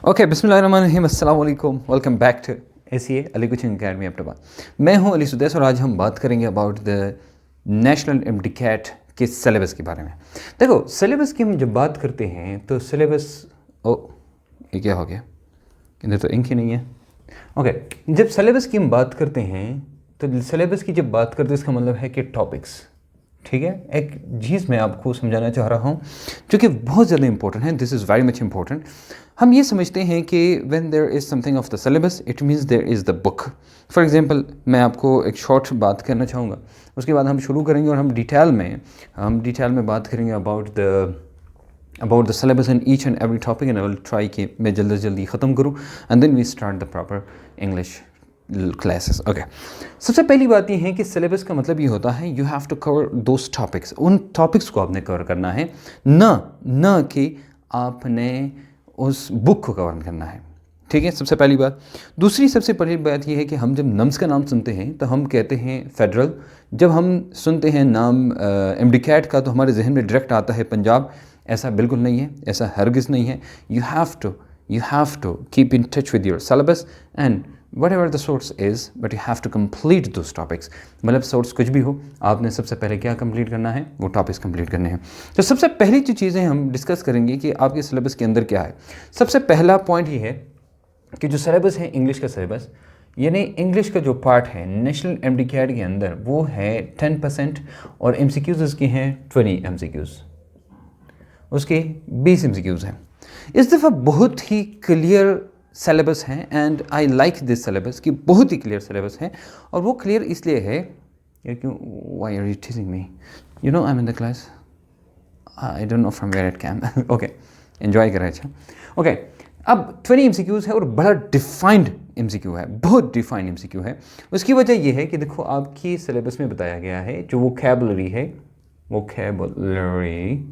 Okay, बिस्मिल्लाहिर्रहमानिर्रहीम, अस्सलाम वालेकुम। Welcome back to ACA Ali coaching academy Abdullah. मैं हूं अली सुदैस और आज हम बात करेंगे अबाउट द नेशनल एमडीकैट के सिलेबस के बारे में। देखो, सिलेबस की हम जब बात करते हैं तो सिलेबस ओ ये क्या हो गया, इधर तो इंक ही नहीं है। ओके, जब सिलेबस की हम बात करते हैं तो सिलेबस की जब बात करते हैं इसका मतलब है कि टॉपिक्स, ठीक है। एक चीज़ मैं आपको समझाना चाह रहा हूँ जो कि बहुत ज़्यादा इंपॉर्टेंट है। This is very much important. हम ये समझते हैं कि when there is something of the syllabus it means there is the book. For example, मैं आपको एक शॉर्ट बात करना चाहूँगा, उसके बाद हम शुरू करेंगे और हम डिटेल में बात करेंगे about the syllabus in each and every topic and I will try कि मैं जल्दी से जल्दी ख़त्म करूँ and then we start the proper English classes. Okay, सबसे पहली बात यह है कि सिलेबस का मतलब ये होता है you have to cover those topics. उन टॉपिक्स को आपने कवर करना है, न कि आपने उस बुक को कवर करना है, ठीक है। सबसे पहली बात। दूसरी सबसे पहली बात यह है कि हम जब नम्स का नाम सुनते हैं तो हम कहते हैं फेडरल। जब हम सुनते हैं नाम एमडीकैट का तो हमारे जहन में डायरेक्ट आता है पंजाब। ऐसा बिल्कुल नहीं है, ऐसा हरगिज़ नहीं है। You have to keep in touch with your syllabus and whatever the source is, but you have to complete those topics। मतलब सोर्स कुछ भी हो, आपने सबसे पहले क्या कंप्लीट करना है, वो टॉपिक्स कंप्लीट करने हैं। तो सबसे पहली जो चीज़ें हम डिस्कस करेंगे कि आपके सिलेबस के अंदर क्या है। सबसे पहला पॉइंट ये है कि जो सिलेबस है इंग्लिश का सिलेबस, यानी इंग्लिश का जो पार्ट है नेशनल एमडीकैट के अंदर वो है 10% और MCQs उसके हैं 20 MCQs, उसके 20 MCQs हैं। इस दफ़ा बहुत ही क्लियर सिलेबस हैं and I like this syllabus कि बहुत ही क्लियर सिलेबस है। और वो क्लियर इसलिए है क्यों, why are you teasing me, you know I am in the class, I don't know from where it came. Okay, enjoy करें। अच्छा, ओके, अब 20 MCQs है और बड़ा डिफाइंड MCQ है, बहुत डिफाइंड MCQ है। उसकी वजह यह है कि देखो आपकी सिलेबस में बताया गया है जो वोकैबुलरी है, वोकैबुलरी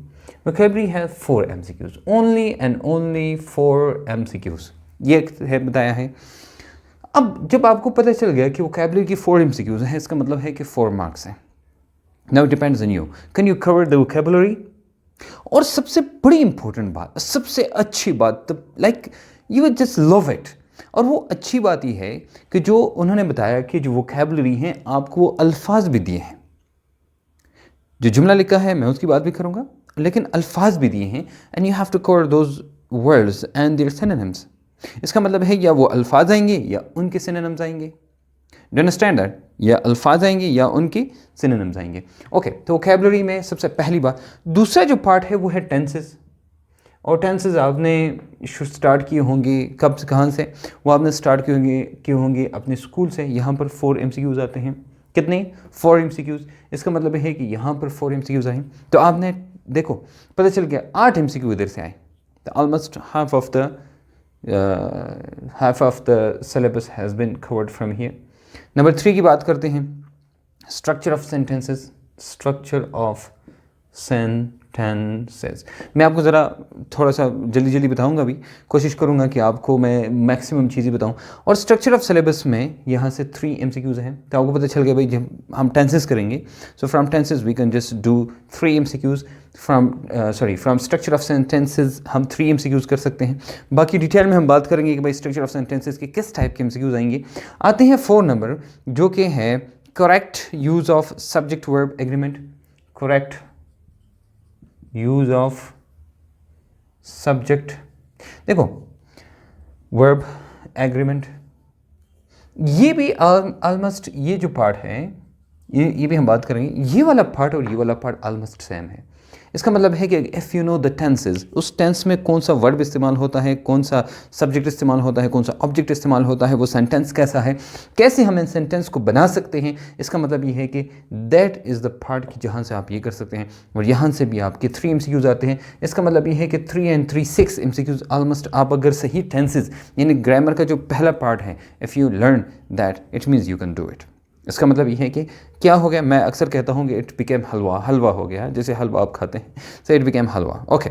है 4 MCQs, only and only 4 MCQs ये है बताया है। अब जब आपको पता चल गया कि वोकैबुलरी की 4 MCQs हैं, इसका मतलब है कि 4 मार्क्स हैं। Now it depends on you, can you cover the vocabulary. और सबसे बड़ी इंपॉर्टेंट बात, सबसे अच्छी बात, like you will just love it, और वो अच्छी बात ये है कि जो उन्होंने बताया कि जो वोकैबुलरी हैं आपको वो अल्फाज भी दिए हैं। जो जुमला लिखा है मैं उसकी बात भी करूँगा, लेकिन अल्फाज भी दिए हैं and you have to cover those words and their synonyms. इसका मतलब है या वो अल्फाज आएंगे या उनके सिनोनिम्स आएंगे। Do understand that? या अल्फाज आएंगे या उनके सिनोनिम्स आएंगे। ओके, तो वोकैबुलरी में सबसे पहली बात। दूसरा जो पार्ट है वो है टेंसेस, और टेंसेस आपने स्टार्ट किए होंगे कब से, कहाँ से, वो आपने स्टार्ट किए होंगे अपने स्कूल से। यहाँ पर 4 MCQs आते हैं। कितने? 4 MCQs। इसका मतलब है कि यहाँ पर 4 MCQs आए तो आपने देखो पता चल गया 8 MCQ इधर से आए, तो almost half of the syllabus has been covered from here। Number 3 की बात करते हैं, स्ट्रक्चर ऑफ सेंटेंसेस। मैं आपको ज़रा थोड़ा सा जल्दी बताऊंगा, भी कोशिश करूंगा कि आपको मैं मैक्सिमम चीज़ें बताऊं। और स्ट्रक्चर ऑफ सिलेबस में यहाँ से 3 MCQs हैं, तो आपको पता चल गया भाई जब हम टेंसेस करेंगे so from tenses we can just do 3 MCQs। From structure of sentences हम 3 MCQs कर सकते हैं। बाकी डिटेल में हम बात करेंगे कि भाई स्ट्रक्चर ऑफ सेंटेंसेस के किस टाइप के MCQs आएंगे। आते हैं 4 नंबर, जो कि है correct use of subject verb agreement. Correct use of subject, देखो वर्ब एग्रीमेंट, ये भी ऑलमोस्ट ये जो पार्ट है ये भी हम बात करेंगे। ये वाला पार्ट और ये वाला पार्ट ऑलमोस्ट सेम है। इसका मतलब है कि if you know the tenses, उस टेंस में कौन सा वर्ब इस्तेमाल होता है, कौन सा सब्जेक्ट इस्तेमाल होता है, कौन सा ऑब्जेक्ट इस्तेमाल होता है, वो सेंटेंस कैसा है, कैसे हम इन सेंटेंस को बना सकते हैं, इसका मतलब ये है कि दैट इज़ द पार्ट कि जहाँ से आप ये कर सकते हैं। और यहाँ से भी आपके 3 MCQs आते हैं। इसका मतलब ये है कि 3 and 3 6 MCQs ऑलमोस्ट। आप अगर सही टेंसेस यानी ग्रामर का जो पहला पार्ट है, if you learn that it means you can do it. इसका मतलब ये है कि क्या हो गया, मैं अक्सर कहता हूँ कि इट बिकेम हलवा हो गया, जैसे हलवा आप खाते हैं, so it became halwa. Okay,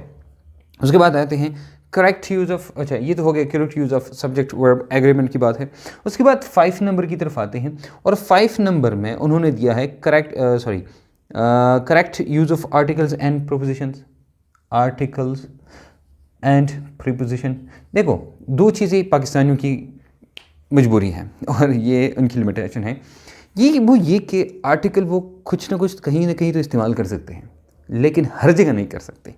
उसके बाद आते हैं करेक्ट यूज़ ऑफ, अच्छा ये तो हो गया correct use of subject verb agreement की बात है। उसके बाद 5 नंबर की तरफ आते हैं, और 5 नंबर में उन्होंने दिया है correct use of articles and propositions. Articles and preposition. देखो दो चीज़ें पाकिस्तानियों की मजबूरी है और ये उनकी लिमिटेशन है, ये कि आर्टिकल वो कुछ ना कुछ कहीं ना कहीं तो इस्तेमाल कर सकते हैं लेकिन हर जगह नहीं कर सकते।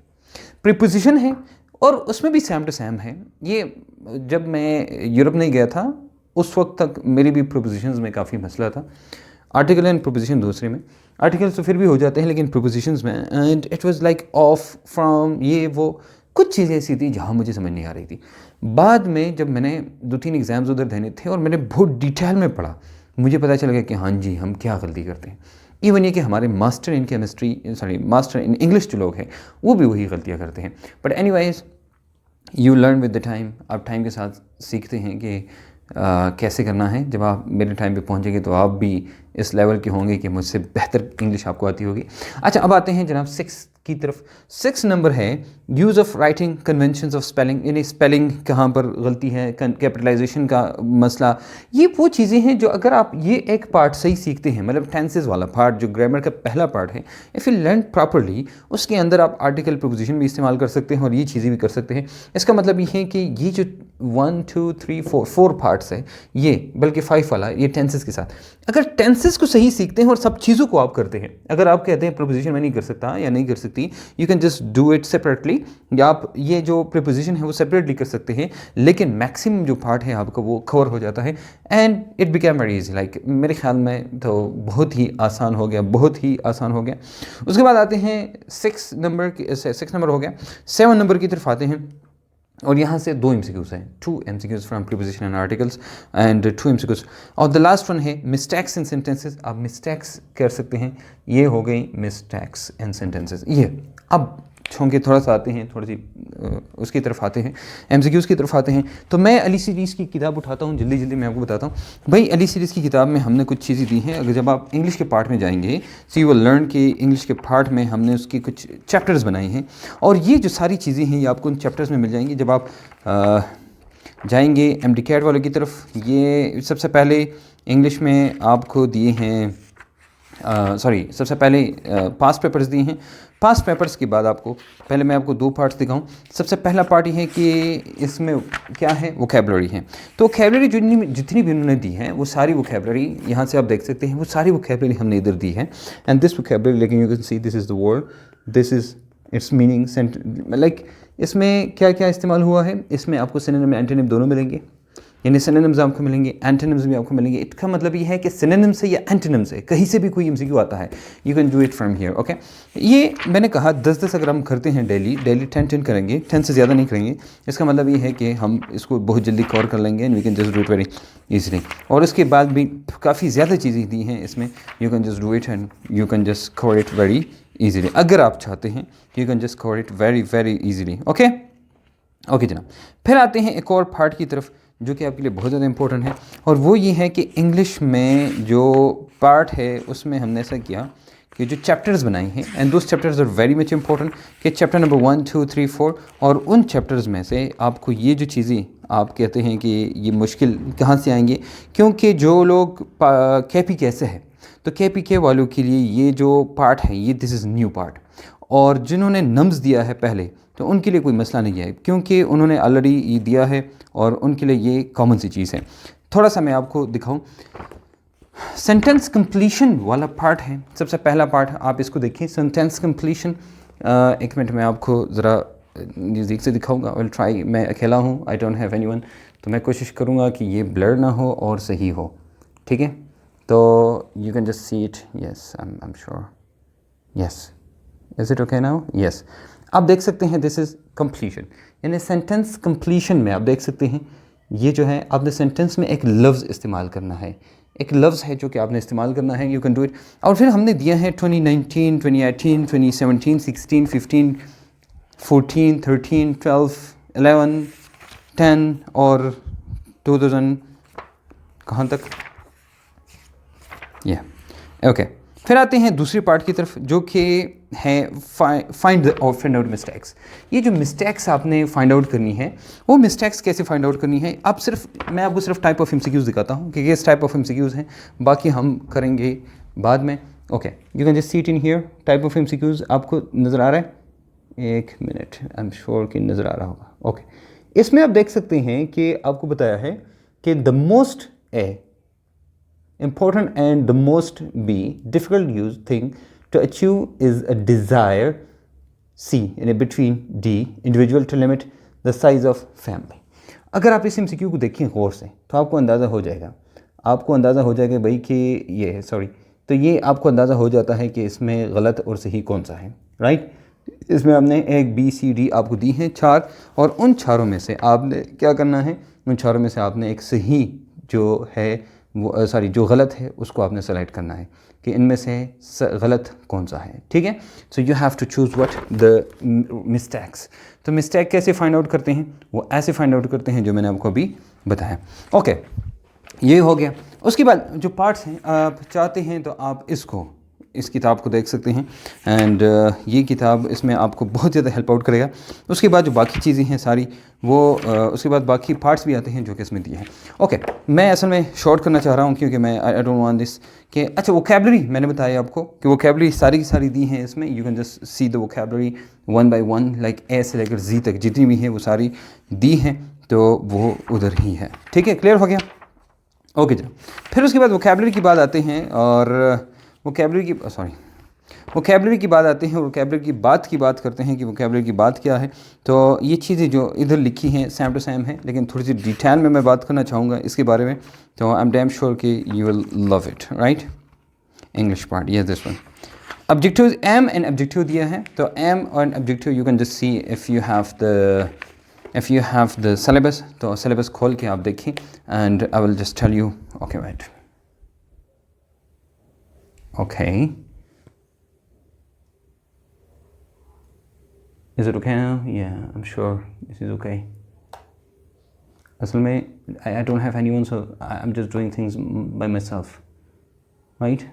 प्रीपोजिशन है और उसमें भी सेम टू सेम है। ये जब मैं यूरोप नहीं गया था उस वक्त तक मेरी भी प्रीपोजिशंस में काफ़ी मसला था। आर्टिकल एंड प्रीपोजिशन दूसरे में, आर्टिकल्स तो फिर भी हो जाते हैं लेकिन प्रीपोजिशंस में and it was like of from ये वो कुछ चीज़ें ऐसी थी जहाँ मुझे समझ नहीं आ रही थी। बाद में जब मैंने 2-3 एग्ज़ाम्स उधर देने थे और मैंने बहुत डिटेल में पढ़ा, मुझे पता चल गया कि हाँ जी हम क्या गलती करते हैं। इवन ये कि हमारे master in master in English जो लोग हैं वो भी वही गलतियाँ करते हैं। But anyways you learn with the time, आप टाइम के साथ सीखते हैं कि कैसे करना है। जब आप मेरे टाइम पे पहुंचेंगे तो आप भी इस लेवल के होंगे कि मुझसे बेहतर इंग्लिश आपको आती होगी। अच्छा अब आते हैं जनाब 6 की तरफ। 6 नंबर है use of writing conventions of spelling, यानी स्पेलिंग कहाँ पर गलती है, कैपिटलाइजेशन का मसला। ये वो चीज़ें हैं जो अगर आप ये एक पार्ट सही सीखते हैं, मतलब टेंसेस वाला पार्ट जो ग्रामर का पहला पार्ट है, इफ़ यू लर्न प्रॉपरली उसके अंदर आप आर्टिकल प्रीपोजिशन भी इस्तेमाल कर सकते हैं और ये चीज़ें भी कर सकते हैं। इसका मतलब ये है कि ये जो 1 2 3 4 पार्ट्स है ये, बल्कि 5 वाला ये टेंसेस के साथ, अगर टेंसेस को सही सीखते हैं और सब चीज़ों को आप करते हैं, अगर आप कहते हैं प्रीपोजिशन मैं नहीं कर सकता या नहीं कर सकती, you can just do it separately, या आप ये जो प्रीपोजिशन है वो सेपरेटली कर सकते हैं, लेकिन मैक्सिमम जो पार्ट है आपका वो कवर हो जाता है and it became very easy. Like मेरे ख्याल में तो बहुत ही आसान हो गया, बहुत ही आसान हो गया। उसके बाद आते हैं 6 नंबर हो गया। 7 नंबर की तरफ आते हैं और यहाँ से 2 MCQs हैं, 2 MCQs from preposition and articles and 2 MCQs। और द लास्ट वन है मिस्टेक्स इन सेंटेंसेस। आप मिस्टेक्स कर सकते हैं, ये हो गई मिस्टेक्स इन सेंटेंसेस। ये अब छोंके थोड़ा सा आते हैं, थोड़ी सी उसकी तरफ आते हैं, MCQs की तरफ आते हैं। तो मैं अली सीरीज़ की किताब उठाता हूँ, जल्दी जल्दी मैं आपको बताता हूँ। भाई अली सीरीज़ की किताब में हमने कुछ चीज़ें दी हैं, अगर जब आप इंग्लिश के पार्ट में जाएंगे सी वो लर्न के इंग्लिश के पार्ट में हमने उसकी कुछ चैप्टर्स बनाए हैं और ये जो सारी चीज़ें हैं ये आपको उन चैप्टर्स में मिल जाएंगी। जब आप जाएंगे MDCAT वालों की तरफ, ये सबसे पहले इंग्लिश में आपको दिए हैं, सबसे पहले पास्ट पेपर्स दिए हैं। पास्ट पेपर्स के बाद आपको पहले मैं आपको 2 पार्ट्स दिखाऊं। सबसे पहला पार्ट ये है कि इसमें क्या है, वोकैबुलरी है। तो वोकैबुलरी जितनी भी उन्होंने दी है वो सारी वोकैबुलरी यहाँ से आप देख सकते हैं, वो सारी वोकैबुलरी हमने इधर दी है। एंड दिस वोकैबुलरी लेकिन you can see this is the word, this is it's meaning, like इसमें क्या क्या इस्तेमाल हुआ है। इसमें आपको सिनोनिम एंटोनिम दोनों मिलेंगे, यानी सिनोनिम्स आपको मिलेंगे, एंटोनिम्स भी आपको मिलेंगे। इसका मतलब ये है कि सिनोनिम से या एंटोनिम से कहीं से भी कोई MCQ आता है, you can do it from here. Okay, ये मैंने कहा 10-10 अगर हम करते हैं डेली 10 करेंगे, 10 से ज़्यादा नहीं करेंगे। इसका मतलब ये है कि हम इसको बहुत जल्दी कवर कर लेंगे and we can just do it very easily. और इसके बाद भी काफ़ी ज़्यादा चीज़ें दी हैं इसमें, you can just do it and you can just cover it very easily. अगर आप चाहते हैं you can just cover it very very easily. Okay जनाब, फिर आते हैं एक और पार्ट की तरफ जो कि आपके लिए बहुत ज़्यादा इंपॉर्टेंट है, और वो ये है कि इंग्लिश में जो पार्ट है उसमें हमने ऐसा किया कि जो चैप्टर्स बनाए हैं and those chapters are very much important, कि चैप्टर नंबर 1 2 3 4, और उन चैप्टर्स में से आपको ये जो चीज़ें आप कहते हैं कि ये मुश्किल कहाँ से आएंगे, क्योंकि जो लोग KP कैसे है तो KPK वालों के लिए ये जो पार्ट है ये दिस इज़ न्यू पार्ट, और जिन्होंने नम्स दिया है पहले तो उनके लिए कोई मसला नहीं है क्योंकि उन्होंने ऑलरेडी ये दिया है और उनके लिए ये कॉमन सी चीज़ है। थोड़ा सा मैं आपको दिखाऊं, सेंटेंस कंप्लीशन वाला पार्ट है सबसे पहला पार्ट, आप इसको देखिए सेंटेंस कंप्लीशन। एक मिनट मैं आपको ज़रा नज़दीक से दिखाऊंगा, विल ट्राई। मैं अकेला हूँ, आई डोंट हैव एनीवन, तो मैं कोशिश करूँगा कि ये ब्लर ना हो और सही हो, ठीक है। तो you can just see it, yes I am sure, yes is it okay now, yes. आप देख सकते हैं दिस इज़ कंप्लीशन, यानी सेंटेंस कंप्लीशन में आप देख सकते हैं ये जो है आपने सेंटेंस में एक लफ्ज़ इस्तेमाल करना है, एक लफ्ज़ है जो कि आपने इस्तेमाल करना है, यू कैन डू इट। और फिर हमने दिया है 2019 2018 2017 16 15 14 13 12 11 10 और 2000 कहाँ तक, ओके। फिर आते हैं दूसरी पार्ट की तरफ जो कि है फाइंड आउट मिस्टेक्स। ये जो मिस्टेक्स आपने फाइंड आउट करनी है, वो मिस्टेक्स कैसे फाइंड आउट करनी है, आप मैं आपको सिर्फ टाइप ऑफ MCQs दिखाता हूँ कि किस टाइप ऑफ MCQs हैं, बाकी हम करेंगे बाद में। Okay, you can just see it in here, type of MCQs आपको नज़र आ रहा है, एक मिनट, आई एम श्योर कि नज़र आ रहा होगा। ओके, इसमें आप देख सकते हैं कि आपको बताया है कि the most A important and the most B difficult use thing to achieve is a desire C in a between D individual to limit the size of family। अगर आप इस MCQ को देखें गौर से तो आपको अंदाज़ा हो जाएगा भाई कि ये तो ये आपको अंदाज़ा हो जाता है कि इसमें गलत और सही कौन सा है, राइट। इसमें हमने एक बी सी डी आपको दी हैं 4, और उन चारों में से आपने क्या करना है, उन चारों में से आपने एक सही जो है वो जो गलत है उसको आपने सेलेक्ट करना है कि इनमें से गलत कौन सा है, ठीक है। So you have to choose what the mistakes. तो मिस्टेक कैसे फाइंड आउट करते हैं, वो ऐसे फाइंड आउट करते हैं जो मैंने आपको अभी बताया। ओके, ये हो गया। उसके बाद जो पार्ट्स हैं, आप चाहते हैं तो आप इस किताब को देख सकते हैं, एंड ये किताब इसमें आपको बहुत ज़्यादा हेल्प आउट करेगा। उसके बाद जो बाकी चीज़ें हैं सारी वो उसके बाद बाकी पार्ट्स भी आते हैं जो कि इसमें दिए हैं। ओके, मैं असल में शॉर्ट करना चाह रहा हूँ क्योंकि मैं आई डोंट वांट दिस कि अच्छा वोकैबलरी मैंने बताया आपको कि वोकैबलरी सारी की सारी दी हैं इसमें। You can just see the vocabulary one by one, like a से लेकर जी तक जितनी भी हैं वो सारी दी हैं, तो वो उधर ही है, ठीक है। क्लियर हो गया? ओके जी। फिर उसके बाद वोकैबलरी की बात आते हैं, और वोकैबलरी की बात आते हैं, और वोकैबलरी की बात करते हैं कि वोकैबलरी की बात क्या है। तो ये चीज़ें जो इधर लिखी हैं सेम टू सेम है, लेकिन थोड़ी सी डिटेल में मैं बात करना चाहूँगा इसके बारे में। तो आई एम डैम श्योर कि you will love it, right. English part, yes this one. Objective aim and objective दिया है, तो एम और objective you can just see if you have the syllabus. तो सिलेबस खोल के आप देखें, and I will just tell you. Okay right, okay, is it okay now? Yeah, I'm sure this is okay. असल में I don't have anyone, so I'm just doing things by myself, right?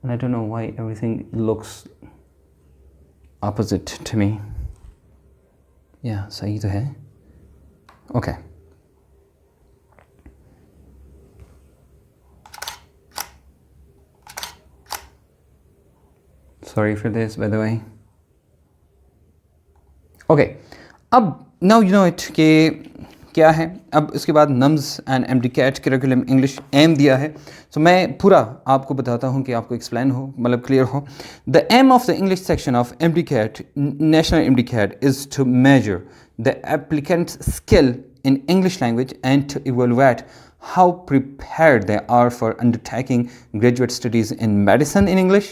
And I don't know why everything looks opposite to me. Yeah, सही तो है। Okay. Sorry for this, by the way. Okay, अब now you know it कि क्या है। अब इसके बाद NUMS and MDCAT curriculum English aim दिया है। सो मैं पूरा आपको बताता हूँ कि आपको एक्सप्लेन हो, मतलब क्लियर हो। The aim of the English section of MDCAT, national MDCAT, is to measure the applicant's skill in English language and to evaluate how prepared they are for undertaking graduate studies in medicine in English.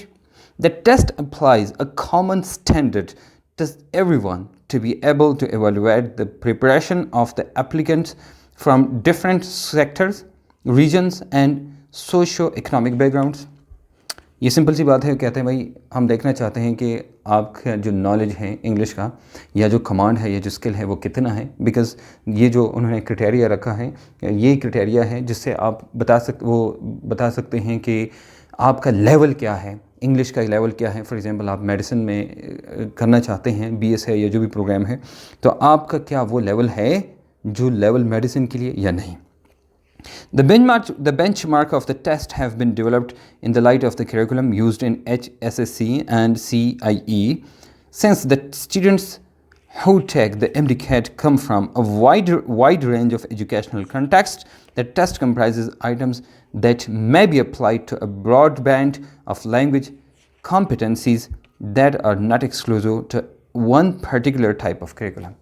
The test applies a common standard to everyone to be able to evaluate the preparation of the applicants from different sectors, regions and socio-economic backgrounds. ये simple सी बात है, कहते हैं भाई हम देखना चाहते हैं कि आपका जो नॉलेज है इंग्लिश का, या जो कमांड है या जो स्किल है वो कितना है। बिकॉज़ ये जो उन्होंने क्राइटेरिया रखा है, ये क्राइटेरिया है जिससे आप बता सकते हैं कि आपका लेवल क्या है, इंग्लिश का लेवल क्या है। फॉर एग्जांपल आप मेडिसिन में करना चाहते हैं, बीएस है या जो भी प्रोग्राम है, तो आपका क्या वो लेवल है जो लेवल मेडिसिन के लिए या नहीं। The benchmark of the test have been developed in the light of the curriculum used in HSSC and CIE. Since the students who take the MDCAT come from a wide range of educational context, the test comprises items that may be applied to a broad band of language competencies that are not exclusive to one particular type of curriculum.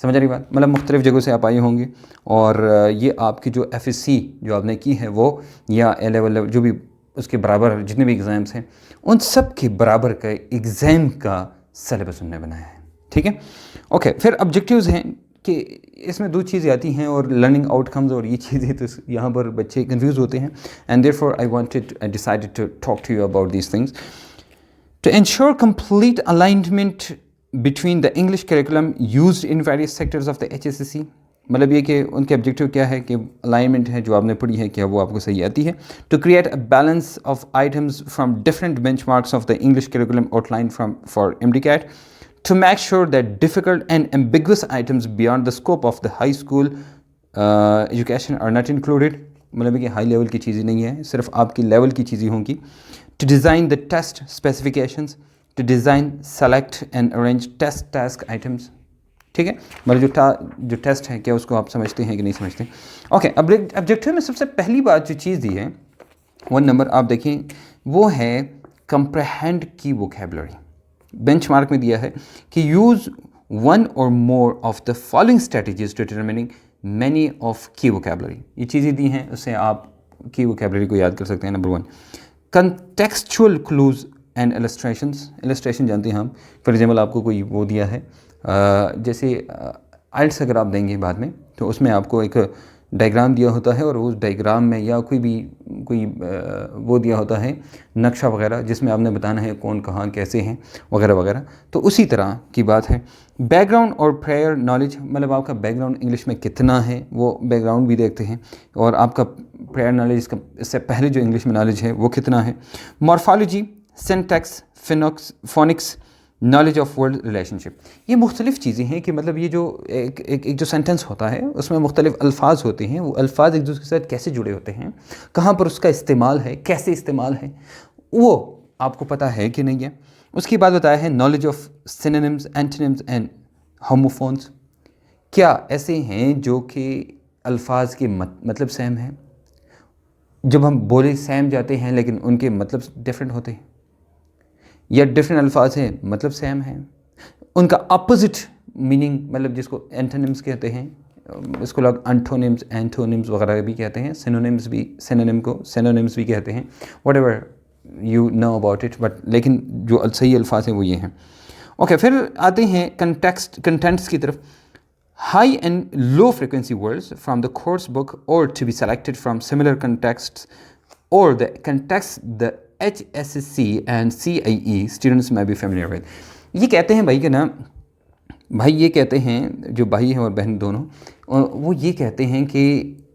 समझ रही बात, मतलब मुख्तलिफ़ जगहों से आप आए होंगे, और ये आपकी जो FSC जो आपने की है वो, या ए लेवल जो भी उसके बराबर जितने भी एग्ज़ाम्स हैं, उन सब के बराबर का एग्ज़ाम का सिलेबस उन्होंने बनाया है, ठीक है। ओके, फिर ऑब्जेक्टिव्स हैं कि इसमें दो चीज़ें आती हैं, और लर्निंग आउटकम्स, और ये चीज़ें तो यहाँ पर बच्चे कंफ्यूज होते हैं। And therefore I decided to talk to you about these things to ensure complete alignment between the English curriculum used in various sectors of the HSCC। मतलब ये कि उनके ऑब्जेक्टिव क्या है कि अलाइनमेंट है जो आपने पढ़ी है क्या वो आपको सही आती है। To create a balance of items from different benchmarks of the English curriculum outline for MDCAT, to make sure that difficult and ambiguous items beyond the scope of the high school education are not included। मतलब कि high level की चीज़ें नहीं है, सिर्फ आपकी level की चीज़ें होंगी। To design the test specifications, to design, select and arrange test task items. ठीक है, मतलब जो टेस्ट है क्या उसको आप समझते हैं कि नहीं समझते। ओके, अब ऑब्जेक्टिव में सबसे पहली बात जो चीज़ दी है 1 नंबर आप देखें, वो है कंप्रहेंड की वोकैबुलरी। बेंचमार्क में दिया है कि use 1 or more of the following strategies to determining many of key vocabulary। ये चीज़ें दी हैं, उससे आप की वोकैबुलरी को याद कर सकते हैं। Number 1, contextual clues and illustrations। illustration जानते हैं हम, फॉर एग्जाम्पल आपको कोई वो दिया है, जैसे आइल्स अगर आप देंगे बाद में तो उसमें आपको एक डायग्राम दिया होता है और उस डायग्राम में या कोई वो दिया होता है नक्शा वगैरह, जिसमें आपने बताना है कौन कहाँ कैसे हैं वगैरह वगैरह। तो उसी तरह की बात है। बैकग्राउंड और प्रायर नॉलेज, मतलब आपका बैकग्राउंड इंग्लिश में कितना है वो बैकग्राउंड भी देखते हैं, और आपका प्रायर नॉलेज इससे पहले जो इंग्लिश में नॉलेज है वो कितना है। Morphology, syntax, phoenix, knowledge of world relationship. ये मुख्तलिफ़ चीज़ें हैं कि मतलब ये जो एक जो सेंटेंस होता है उसमें मुख्तलिफ़ अल्फाज होते हैं, वो अल्फाज एक दूसरे के साथ कैसे जुड़े होते हैं, कहाँ पर उसका इस्तेमाल है, कैसे इस्तेमाल है, वो आपको पता है कि नहीं है। उसके बाद बताया है knowledge of synonyms, antonyms and homophones. क्या ऐसे हैं जो कि अल्फाज के मतलब सेम हैं, जब हम बोले सेम जाते हैं लेकिन उनके मतलब डिफरेंट होते हैं, या डिफरेंट अल्फाज हैं मतलब सेम हैं, उनका अपोजिट मीनिंग, मतलब जिसको एंटोनिम्स कहते हैं, इसको लोग एंटोनिम्स वगैरह भी कहते हैं, सिनोनिम्स भी, सिनोनिम्स भी कहते हैं, what ever you know about it, but लेकिन जो सही अल्फाज हैं वो ये हैं। ओके, फिर आते हैं कंटेंट्स की तरफ। High and low frequency words from the course book और to be selected from similar context और the context the HSC and CIE students में भी फेमिलियर विद। ये कहते हैं भाई कि ना, भाई ये कहते हैं जो भाई हैं और बहन दोनों, वो ये कहते हैं कि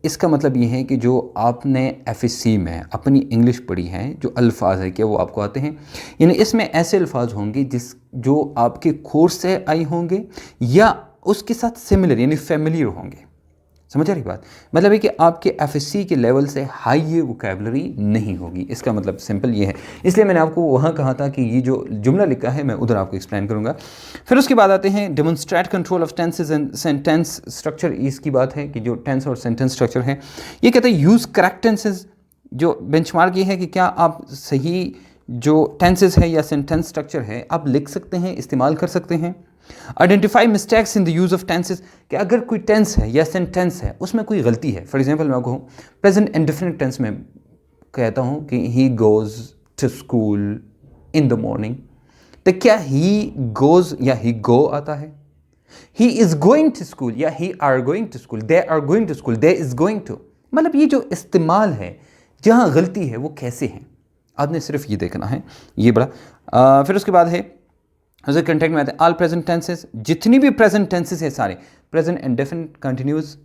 इसका मतलब ये है कि जो आपने FSC में अपनी इंग्लिश पढ़ी है, जो अल्फाज है क्या वो आपको आते हैं, यानी इसमें ऐसे अल्फाज होंगे जो आपके कोर्स से आई होंगे या उसके साथ सिमिलर यानी फेमिलियर होंगे। समझ आ रही बात? मतलब है कि आपके FSC के लेवल से हाई ये वोकैबुलरी नहीं होगी, इसका मतलब सिंपल ये है। इसलिए मैंने आपको वहाँ कहा था कि ये जो जुमला लिखा है मैं उधर आपको एक्सप्लेन करूँगा। फिर उसके बाद आते हैं demonstrate control of tenses and sentence structure. इसकी बात है कि जो टेंस और सेंटेंस स्ट्रक्चर है, ये कहते हैं यूज़ करेक्ट टेंसेज। जो बेंचमार्क ये है कि क्या आप सही जो टेंसेज है या सेंटेंस स्ट्रक्चर है आप लिख सकते हैं, इस्तेमाल कर सकते हैं। Identify mistakes in the use of tenses, कि अगर कोई टेंस है या सेंटेंस है उसमें कोई गलती है, फॉर एग्जांपल मैं कहूँ प्रेजेंट इंडेफिनिट टेंस में कहता हूँ कि he goes to school in the morning, तो क्या ही गोज़ या ही गो आता है? He is going to school या he are going to school, they are going to school, they is going to. मतलब ये जो इस्तेमाल है, जहाँ गलती है वो कैसे है, आपने सिर्फ ये देखना है, ये बड़ा। फिर उसके बाद है उसे कंटेक्ट में आते हैं ऑल प्रेजेंट टेंसेस, जितनी भी प्रेजेंट टेंसेस है सारे, present indefinite continuous,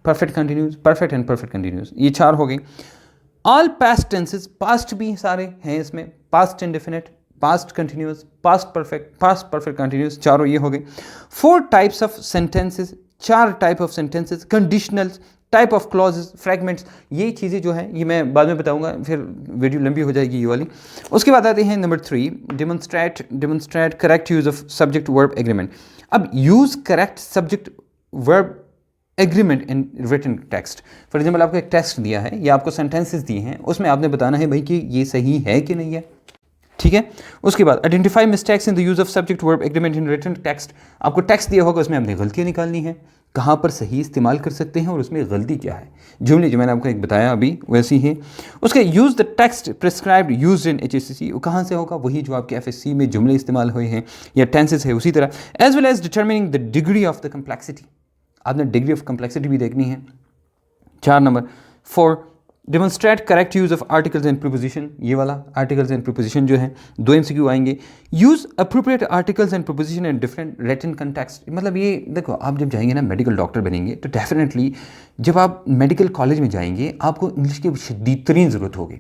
perfect continuous, perfect and perfect continuous, ये 4 हो गई। ऑल पास्ट टेंसेस, पास्ट भी सारे हैं इसमें, past indefinite, past continuous, past perfect continuous, चारों ये हो गए। 4 types of sentences, 4 type of sentences, conditionals, type of clauses, fragments, ये चीज़ें जो हैं ये मैं बाद में बताऊंगा, फिर वीडियो लंबी हो जाएगी ये वाली। उसके बाद आते हैं number 3, demonstrate correct use of subject verb agreement. अब use correct subject verb agreement in written text. For example आपको एक टेक्स्ट दिया है या आपको सेंटेंसेस दिए हैं, उसमें आपने बताना है भाई कि ये सही है कि नहीं है, ठीक है। उसके बाद identify mistakes in the use of subject verb agreement in written text. आपको टेक्स्ट दिया होगा, उसमें आपने गलतियाँ निकालनी है, कहाँ पर सही इस्तेमाल कर सकते हैं और उसमें गलती क्या है। जुमले जो मैंने आपको एक बताया अभी वैसी ही। उसके use the text prescribed use in HSC, वो कहाँ से होगा, वही जो आपके FSC में जुमले इस्तेमाल हुए हैं या टेंसेस है उसी तरह। As well as determining the degree of the complexity, आपने डिग्री ऑफ कम्प्लेक्सिटी भी देखनी है। 4 number 4, demonstrate correct use of articles and preposition, ये वाला आर्टिकल्स एंड प्रीपोजिशन जो है 2 MCQ आएंगे। Use appropriate articles and preposition in different written context. मतलब ये देखो, आप जब जाएंगे ना मेडिकल डॉक्टर बनेंगे तो डेफिनेटली जब आप मेडिकल कॉलेज में जाएंगे आपको इंग्लिश की शदीद तरीन ज़रूरत होगी,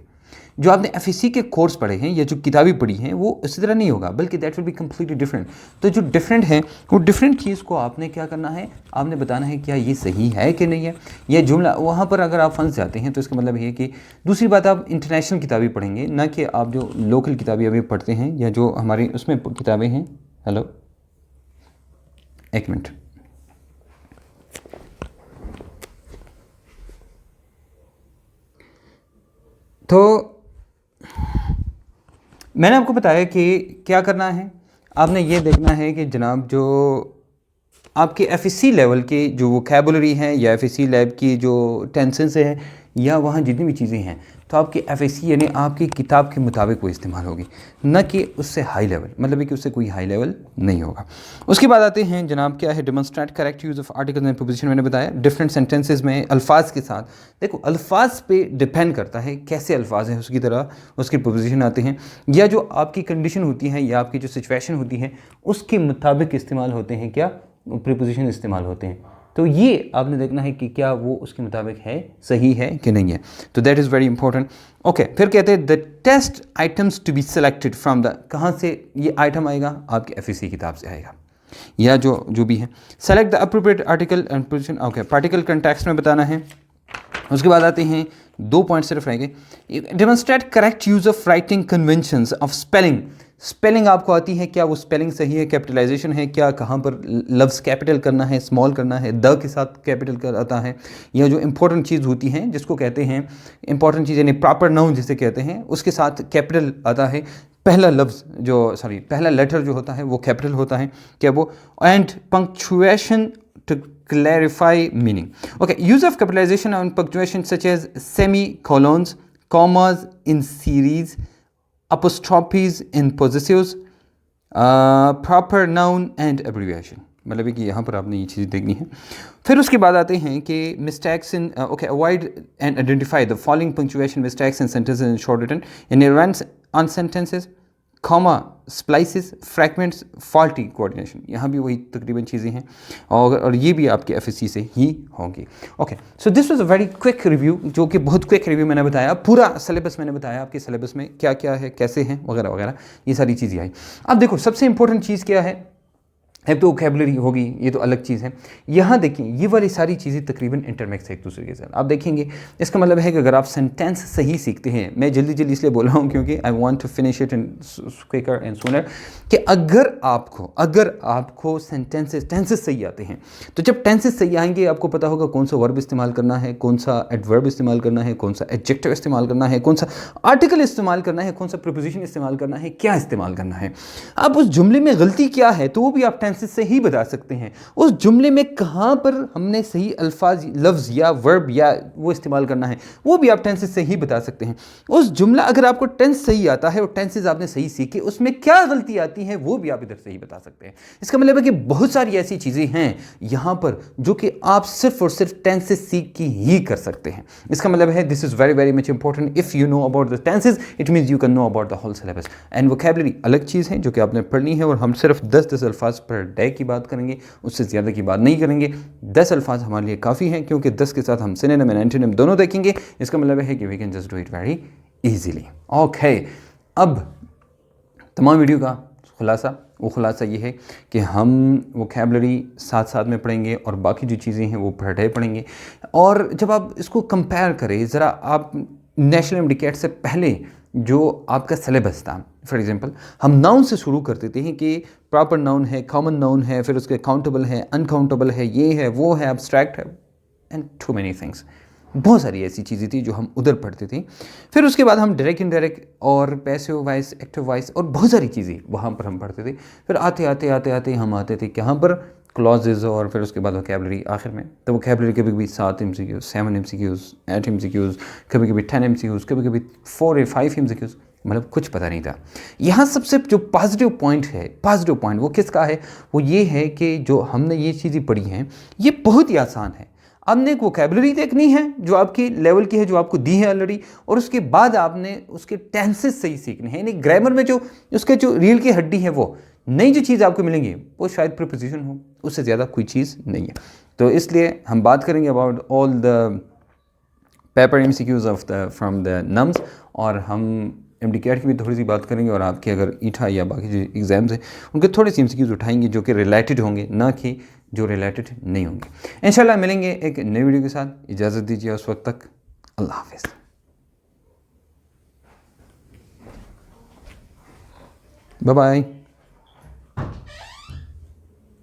जो आपने एफएससी के कोर्स पढ़े हैं या जो किताबें पढ़ी हैं वो इसी तरह नहीं होगा, बल्कि that will be completely different. तो जो डिफरेंट है वो डिफरेंट चीज़ को आपने क्या करना है, आपने बताना है क्या ये सही है कि नहीं है। यह जुमला वहाँ पर अगर आप फंस जाते हैं तो इसका मतलब ये है कि दूसरी बात, आप इंटरनेशनल किताबें पढ़ेंगे, ना कि आप जो लोकल किताबें अभी पढ़ते हैं या जो हमारी उसमें किताबें हैं। हेलो, एक मिनट। तो मैंने आपको बताया कि क्या करना है, आपने ये देखना है कि जनाब जो आपके एफएससी लेवल के जो वोकैबुलरी हैं या एफएससी लैब की जो टेंसेस है या वहाँ जितनी भी चीज़ें हैं, तो आपकी एफएससी यानी आपकी किताब के मुताबिक वो इस्तेमाल होगी, न कि उससे हाई लेवल, मतलब कि उससे कोई हाई लेवल नहीं होगा। उसके बाद आते हैं जनाब क्या है, demonstrate correct use of articles and preposition. मैंने बताया डिफरेंट सेंटेंसेस में अल्फाज के साथ, देखो अल्फाज पे डिपेंड करता है कैसे अल्फाज हैं, उसकी तरह उसके प्रीपोजिशन आते हैं, या जो आपकी कंडीशन होती है या आपकी जो सिचुएशन होती है उसके मुताबिक इस्तेमाल होते हैं, क्या प्रीपोजिशन इस्तेमाल होते हैं। तो ये आपने देखना है कि क्या वो उसके मुताबिक है, सही है कि नहीं है। तो that is very important. Okay, फिर कहते हैं the test items to be selected from the, कहाँ से ये आइटम आएगा, आपकी एफएससी किताब से आएगा या जो भी है। Select the appropriate article and position. Okay, particle context में बताना है। उसके बाद आते हैं 2 पॉइंट सिर्फ रहेंगे। Demonstrate correct use of writing conventions of spelling. Spelling आपको आती है, क्या वो स्पेलिंग सही है, कैपिटलाइजेशन है क्या, कहाँ पर लफ्ज़ कैपिटल करना है, स्मॉल करना है, द के साथ कैपिटल कर आता है, या जो इंपॉर्टेंट चीज़ होती है जिसको कहते हैं इंपॉर्टेंट चीज़ यानी प्रॉपर नाउन जिसे कहते हैं, उसके साथ कैपिटल आता है। पहला लफ्ज़ पहला लेटर जो होता है वो कैपिटल होता है, क्या वो, and punctuation to clarify meaning. Okay, use of capitalization and punctuation such as semicolons, commas in series, apostrophes in possessives, proper noun and abbreviation। मतलब कि यहाँ पर आपने ये चीज़ देखनी है। फिर उसके बाद आते हैं कि mistakes in, okay, avoid and identify the following punctuation mistakes in sentences in short written in events on sentences, comma, splices, fragments, faulty coordination. यहाँ भी वही तकरीबन चीज़ें हैं और ये भी आपके एफएससी से ही होंगी। Okay, so this was a very quick review, जो कि बहुत क्विक रिव्यू मैंने बताया, पूरा सिलेबस मैंने बताया, आपके सिलेबस में क्या क्या है, कैसे हैं, वगैरह वगैरह, ये सारी चीज़ें आई। अब देखो सबसे इंपॉर्टेंट चीज़ क्या है, तो वोकैबुलरी होगी, ये तो अलग चीज़ है। यहाँ देखिए ये वाली सारी चीज़ें तकरीबन इंटरमिक्स है एक दूसरे के साथ। आप देखेंगे इसका मतलब है कि अगर आप सेंटेंस सही सीखते हैं, मैं जल्दी जल्दी इसलिए बोल रहा हूँ क्योंकि I want to finish it in quicker and sooner, कि अगर आपको टेंसेस सही आते हैं, तो जब टेंसेस सही आएंगे आपको पता होगा कौन सा वर्ब इस्तेमाल करना है, कौन सा एडवर्ब इस्तेमाल करना है, कौन सा एडजेक्टिव इस्तेमाल करना है, कौन सा आर्टिकल इस्तेमाल करना है, कौन सा प्रीपोजिशन इस्तेमाल करना है, क्या इस्तेमाल करना है। अब उस जुमले में गलती क्या है तो वो भी आप से ही बता सकते हैं। उस जुमले में कहाँ पर हमने सही अल्फाज, लफ्ज़ या वर्ब या वो इस्तेमाल करना है, वो भी आप टेंसेस से ही बता सकते हैं। उस जुमला अगर आपको टेंस सही आता है और टेंसेस आपने सही सीखे, उसमें क्या गलती आती है वो भी आप इधर से ही बता सकते हैं। इसका मतलब है कि बहुत सारी ऐसी चीज़ें हैं यहाँ पर जो कि आप सिर्फ और सिर्फ टेंसेस सीख के ही कर सकते हैं। इसका मतलब है this is very very much important. If you know about the tenses it means you can know about the whole syllabus. And vocabulary अलग चीज़ है जो कि आपने पढ़नी है, और हम सिर्फ 10 अल्फाज पर डे की बात करेंगे, उससे ज़्यादा की बात नहीं करेंगे। 10 अल्फाज हमारे लिए काफ़ी हैं, क्योंकि 10 के साथ हम सिनोनिम एंड एंटोनिम दोनों देखेंगे। इसका मतलब है कि we can just do it very easily. Okay, अब तमाम वीडियो का खुलासा ये है कि हम वोकैबुलरी साथ साथ में पढ़ेंगे और बाकी जो चीज़ें हैं वो पर डे पढ़ेंगे। और जब आप इसको कंपेयर करें ज़रा, आप नेशनल एमडीकैट से पहले जो आपका सिलेबस था, फॉर एग्जांपल हम नाउन से शुरू कर देते हैं कि प्रॉपर नाउन है, कॉमन नाउन है, फिर उसके काउंटेबल है, अनकाउंटेबल है, ये है, वो है, एब्स्ट्रैक्ट है, एंड टू मैनी थिंग्स। बहुत सारी ऐसी चीज़ें थी जो हम उधर पढ़ते थे। फिर उसके बाद हम डायरेक्ट इनडायरेक्ट और पैसिव वॉइस, एक्टिव वॉइस और बहुत सारी चीज़ें वहाँ पर हम पढ़ते थे। फिर आते आते हम आते थे कहाँ पर, क्लॉजेज, और फिर उसके बाद वोकैबुलरी आखिर में। तो वोकैबुलरी कभी कभी 7 MCQs, 7 MCQs, 8 MCQs, कभी कभी 10 MCQs, कभी कभी 4 या 5 MCQs, मतलब कुछ पता नहीं था। यहाँ सबसे जो पॉजिटिव पॉइंट वो किसका है, वो ये है कि जो हमने ये चीज़ें पढ़ी हैं ये बहुत ही आसान है। आपने एक वोकैबुलरी देखनी है जो आपके लेवल की है, जो आपको दी है ऑलरेडी, और उसके बाद आपने उसके टेंसेस सही सीखने हैं, यानी ग्रामर में जो उसके जो रील की हड्डी है, वो नई जो चीज़ आपको मिलेंगी वो शायद प्रीपोजिशन हो, उससे ज़्यादा कोई चीज़ नहीं है। तो इसलिए हम बात करेंगे about all the paper MCQs of the from the nums, और हम MDCAT की भी थोड़ी सी बात करेंगे, और आपके अगर ईठा या बाकी जो एग्ज़ाम्स हैं उनके थोड़े से MCQs उठाएंगे जो कि रिलेटेड होंगे, ना कि जो रिलेटेड नहीं होंगे। इंशाल्लाह मिलेंगे एक नई वीडियो के साथ। इजाज़त दीजिए उस वक्त तक, अल्लाह हाफिज़। Bye bye.